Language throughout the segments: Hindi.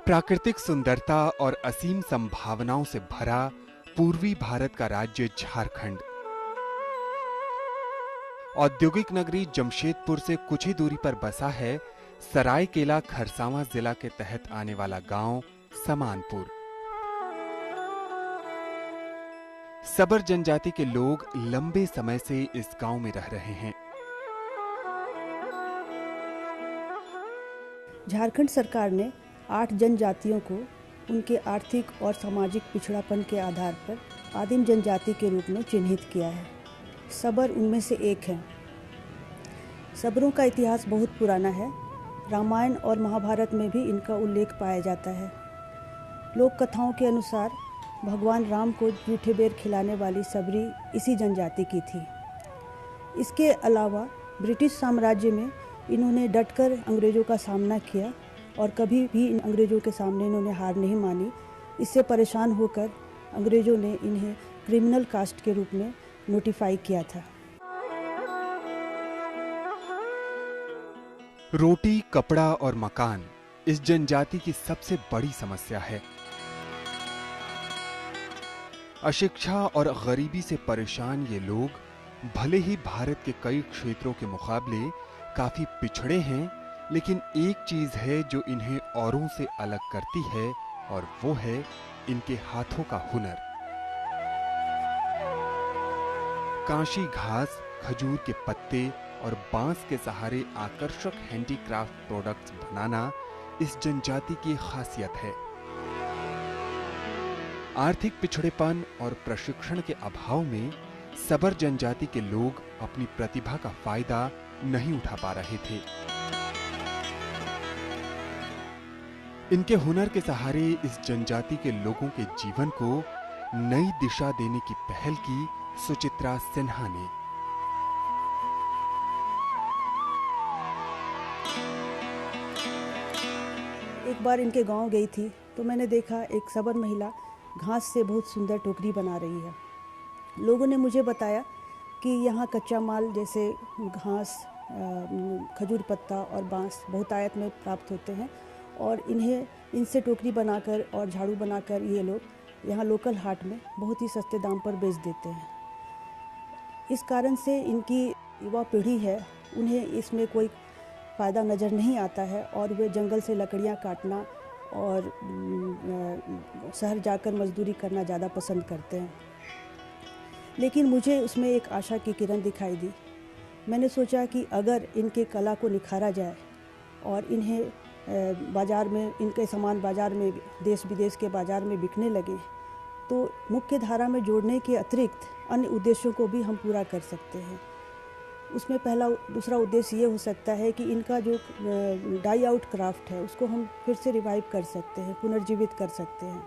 प्राकृतिक सुंदरता और असीम संभावनाओं से भरा पूर्वी भारत का राज्य झारखंड। औद्योगिक नगरी जमशेदपुर से कुछ ही दूरी पर बसा है सरायकेला खरसावां जिला के तहत आने वाला गांव समानपुर। सबर जनजाति के लोग लंबे समय से इस गांव में रह रहे हैं। झारखंड सरकार ने 8 जनजातियों को उनके आर्थिक और सामाजिक पिछड़ापन के आधार पर आदिम जनजाति के रूप में चिन्हित किया है। सबर उनमें से एक है। सबरों का इतिहास बहुत पुराना है। रामायण और महाभारत में भी इनका उल्लेख पाया जाता है। लोक कथाओं के अनुसार भगवान राम को जूठे बेर खिलाने वाली सबरी इसी जनजाति की थी। इसके अलावा ब्रिटिश साम्राज्य में इन्होंने डटकर अंग्रेज़ों का सामना किया और कभी भी इन अंग्रेज़ों के सामने इन्होंने हार नहीं मानी। इससे परेशान होकर अंग्रेज़ों ने इन्हें क्रिमिनल कास्ट के रूप में नोटिफाई किया था। रोटी, कपड़ा और मकान इस जनजाति की सबसे बड़ी समस्या है। अशिक्षा और गरीबी से परेशान ये लोग भले ही भारत के कई क्षेत्रों के मुकाबले काफी पिछड़े हैं, लेकिन एक चीज है जो इन्हें औरों से अलग करती है और वो है इनके हाथों का हुनर। कांशी घास, खजूर के पत्ते और बांस के सहारे आकर्षक हैंडीक्राफ्ट प्रोडक्ट्स बनाना इस जनजाति की खासियत है। आर्थिक पिछड़ेपन और प्रशिक्षण के अभाव में सबर जनजाति के लोग अपनी प्रतिभा का फायदा नहीं उठा पा रहे थे। इनके हुनर के सहारे इस जनजाति के लोगों के जीवन को नई दिशा देने की पहल की सुचित्रा सिन्हा ने। एक बार इनके गांव गई थी तो मैंने देखा एक सबर महिला घास से बहुत सुंदर टोकरी बना रही है। लोगों ने मुझे बताया कि यहाँ कच्चा माल जैसे घास, खजूर पत्ता और बांस बहुतायत में प्राप्त होते हैं और इनसे टोकरी बनाकर और झाड़ू बनाकर ये लोग यहाँ लोकल हाट में बहुत ही सस्ते दाम पर बेच देते हैं। इस कारण से इनकी युवा पीढ़ी है, उन्हें इसमें कोई फ़ायदा नज़र नहीं आता है और वे जंगल से लकड़ियाँ काटना और शहर जाकर मजदूरी करना ज़्यादा पसंद करते हैं। लेकिन मुझे उसमें एक आशा की किरण दिखाई दी। मैंने सोचा कि अगर इनके कला को निखारा जाए और इन्हें बाज़ार में, इनके सामान बाज़ार में, देश विदेश के बाज़ार में बिकने लगे तो मुख्य धारा में जोड़ने के अतिरिक्त अन्य उद्देश्यों को भी हम पूरा कर सकते हैं। उसमें दूसरा उद्देश्य ये हो सकता है कि इनका जो डाई आउट क्राफ्ट है उसको हम फिर से रिवाइव कर सकते हैं, पुनर्जीवित कर सकते हैं।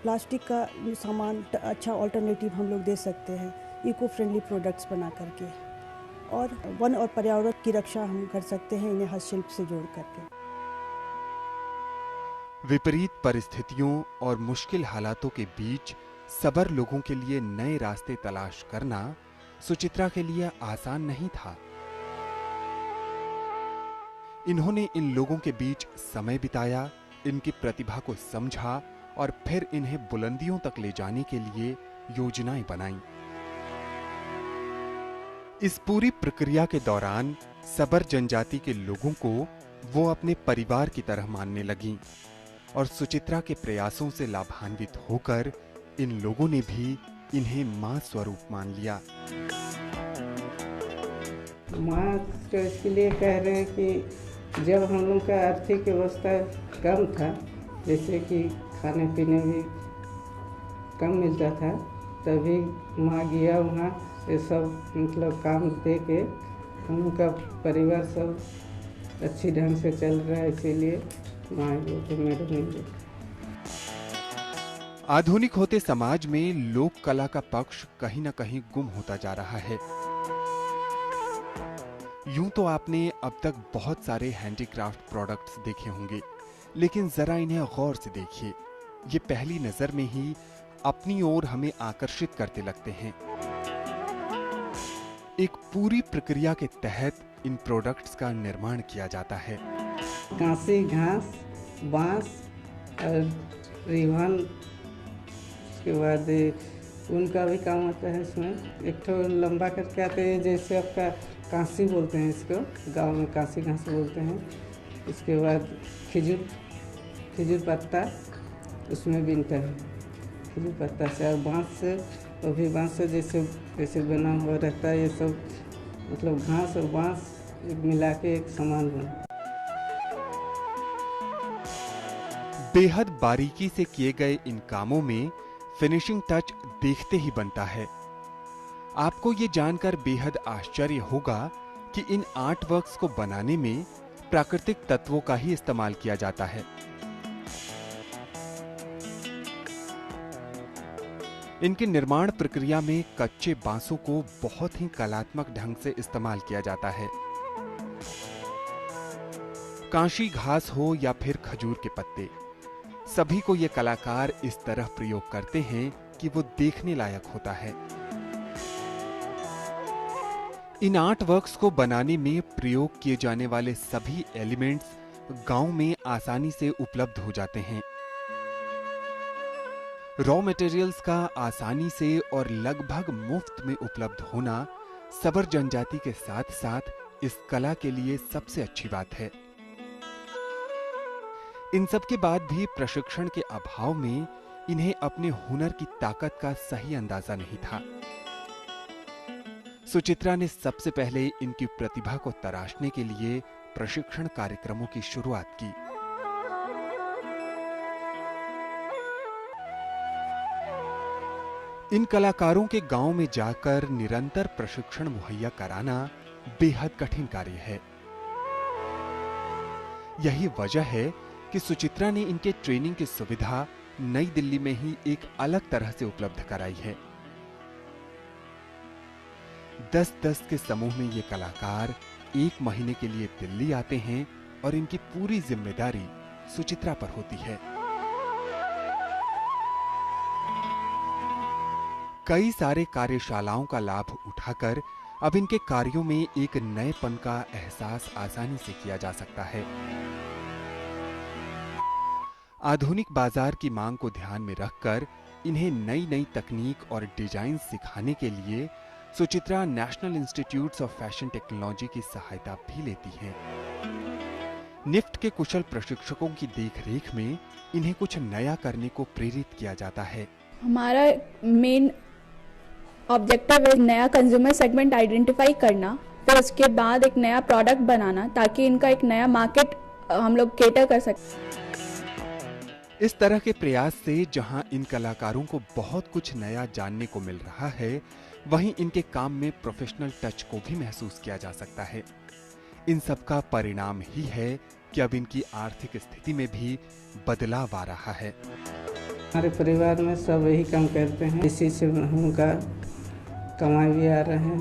प्लास्टिक का सामान अच्छा ऑल्टरनेटिव हम लोग दे सकते हैं इको फ्रेंडली प्रोडक्ट्स बना करके, और वन और पर्यावरण की रक्षा हम कर सकते हैं इन्हें हस्तशिल्प से जोड़ करके। विपरीत परिस्थितियों और मुश्किल हालातों के बीच सबर लोगों के लिए नए रास्ते तलाश करना सुचित्रा के लिए आसान नहीं था। इन्होंने इन लोगों के बीच समय बिताया, इनकी प्रतिभा को समझा और फिर इन्हें बुलंदियों तक ले जाने के लिए योजनाएं बनाई। इस पूरी प्रक्रिया के दौरान सबर जनजाति के लोगों को वो अपने परिवार की तरह मानने लगीं और सुचित्रा के प्रयासों से लाभान्वित होकर इन लोगों ने भी इन्हें मां स्वरूप मान लिया। माँ तो इसलिए कह रहे हैं कि जब हम लोग का आर्थिक व्यवस्था कम था, जैसे कि खाने पीने भी कम मिलता था, तभी माँ गया वहाँ ये सब मतलब काम दे के हम लोग का परिवार सब अच्छी ढंग से चल रहा है, इसीलिए माँ को मेरे मिले। आधुनिक होते समाज में लोक कला का पक्ष कहीं न कहीं गुम होता जा रहा है। यूं तो आपने अब तक बहुत सारे हैंडीक्राफ्ट प्रोडक्ट्स देखे होंगे, लेकिन जरा इन्हें गौर से देखिए। ये पहली नजर में ही अपनी ओर हमें आकर्षित करते लगते हैं। एक पूरी प्रक्रिया के तहत इन प्रोडक्ट्स का निर्माण किया जाता है। कांसी घास बांस और रिबन, उसके बाद उनका भी काम होता है इसमें। एक ठो लंबा करके आते हैं, जैसे आपका कांसी बोलते हैं इसको, गांव में कांसी घास बोलते हैं। इसके बाद खिजूर पत्ता उसमें बीनता है, खिजूर पत्ता से। और बांस से, वो भी बांस से जैसे बना हुआ रहता है। ये सब मतलब घास और बांस मिला के एक सामान बना। बेहद बारीकी से किए गए इन कामों में फिनिशिंग टच देखते ही बनता है। आपको ये जानकर बेहद आश्चर्य होगा कि इन आर्ट वर्क्स को बनाने में प्राकृतिक तत्वों का ही इस्तेमाल किया जाता है। इनके निर्माण प्रक्रिया में कच्चे बांसों को बहुत ही कलात्मक ढंग से इस्तेमाल किया जाता है। कांशी घास हो या फिर खजूर के पत्ते, सभी को ये कलाकार इस तरह प्रयोग करते हैं कि वो देखने लायक होता है। इन आर्ट वर्क्स को बनाने में प्रयोग किए जाने वाले सभी एलिमेंट्स गांव में आसानी से उपलब्ध हो जाते हैं। रॉ मटेरियल्स का आसानी से और लगभग मुफ्त में उपलब्ध होना सबर जनजाति के साथ साथ इस कला के लिए सबसे अच्छी बात है। इन सब के बाद भी प्रशिक्षण के अभाव में इन्हें अपने हुनर की ताकत का सही अंदाजा नहीं था। सुचित्रा ने सबसे पहले इनकी प्रतिभा को तराशने के लिए प्रशिक्षण कार्यक्रमों की शुरुआत की। इन कलाकारों के गांव में जाकर निरंतर प्रशिक्षण मुहैया कराना बेहद कठिन कार्य है। यही वजह है कि सुचित्रा ने इनके ट्रेनिंग की सुविधा नई दिल्ली में ही एक अलग तरह से उपलब्ध कराई है। 10-10 के समूह में ये कलाकार 1 महीने के लिए दिल्ली आते हैं और इनकी पूरी जिम्मेदारी सुचित्रा पर होती है। कई सारे कार्यशालाओं का लाभ उठाकर अब इनके कार्यों में एक नएपन का एहसास आसानी से किया जा सकता है। आधुनिक बाजार की मांग को ध्यान में रखकर इन्हें नई नई तकनीक और डिजाइन सिखाने के लिए Suchitra national institutes of fashion technology की सहायता भी लेती हैं। निफ्ट के कुशल प्रशिक्षकों की देखरेख में इन्हें कुछ नया करने को प्रेरित किया जाता है। हमारा मेन ऑब्जेक्टिव है नया कंज्यूमर सेगमेंट आइडेंटिफाई करना, फिर उसके बाद एक नया प्रोडक्ट बनाना ताकि इनका एक नया मार्केट हम लोग केटर कर सकें। इस तरह के प्रयास से जहां इन कलाकारों को बहुत कुछ नया जानने को मिल रहा है, वहीं इनके काम में प्रोफेशनल टच को भी महसूस किया जा सकता है। इन सब का परिणाम ही है कि अब इनकी आर्थिक स्थिति में भी बदलाव आ रहा है। हमारे परिवार में सब यही काम करते हैं, इसी से उनका कमाई भी आ रहे हैं,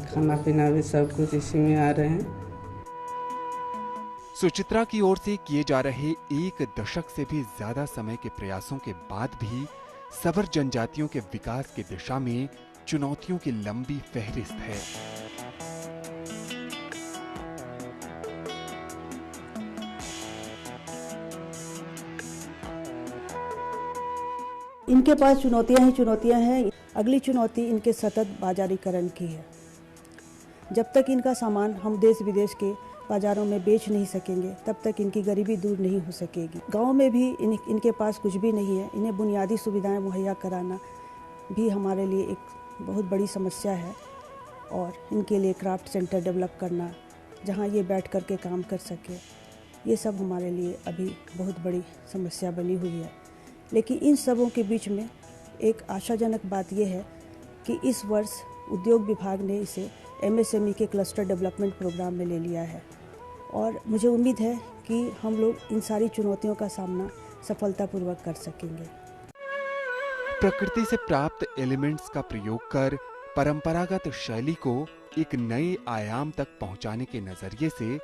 खाना पीना भी सब कुछ इसी में आ रहे हैं। सुचित्रा की ओर से किए जा रहे 1 दशक से भी ज्यादा समय के प्रयासों के बाद भी सबर जनजातियों के विकास की दिशा में चुनौतियों की लंबी फहरिस्त है। इनके पास चुनौतियां ही चुनौतियां हैं। अगली चुनौती इनके सतत बाजारीकरण की है। जब तक इनका सामान हम देश विदेश के बाजारों में बेच नहीं सकेंगे, तब तक इनकी गरीबी दूर नहीं हो सकेगी। गांव में भी इनके पास कुछ भी नहीं है। इन्हें बुनियादी सुविधाएं मुहैया कराना भी हमारे लिए एक बहुत बड़ी समस्या है, और इनके लिए क्राफ्ट सेंटर डेवलप करना जहां ये बैठ कर के काम कर सके, ये सब हमारे लिए अभी बहुत बड़ी समस्या बनी हुई है। लेकिन इन सबों के बीच में एक आशाजनक बात यह है कि इस वर्ष उद्योग विभाग ने इसे MSME के क्लस्टर डेवलपमेंट प्रोग्राम में ले लिया है, और मुझे उम्मीद है कि हम लोग इन सारी चुनौतियों का सामना सफलतापूर्वक कर सकेंगे। प्रकृति से प्राप्त एलिमेंट्स का प्रयोग कर परंपरागत शैली को एक नए आयाम तक पहुंचाने के नजरिए से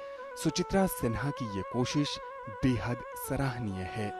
सुचित्रा सिन्हा की ये कोशिश बेहद सराहनीय है।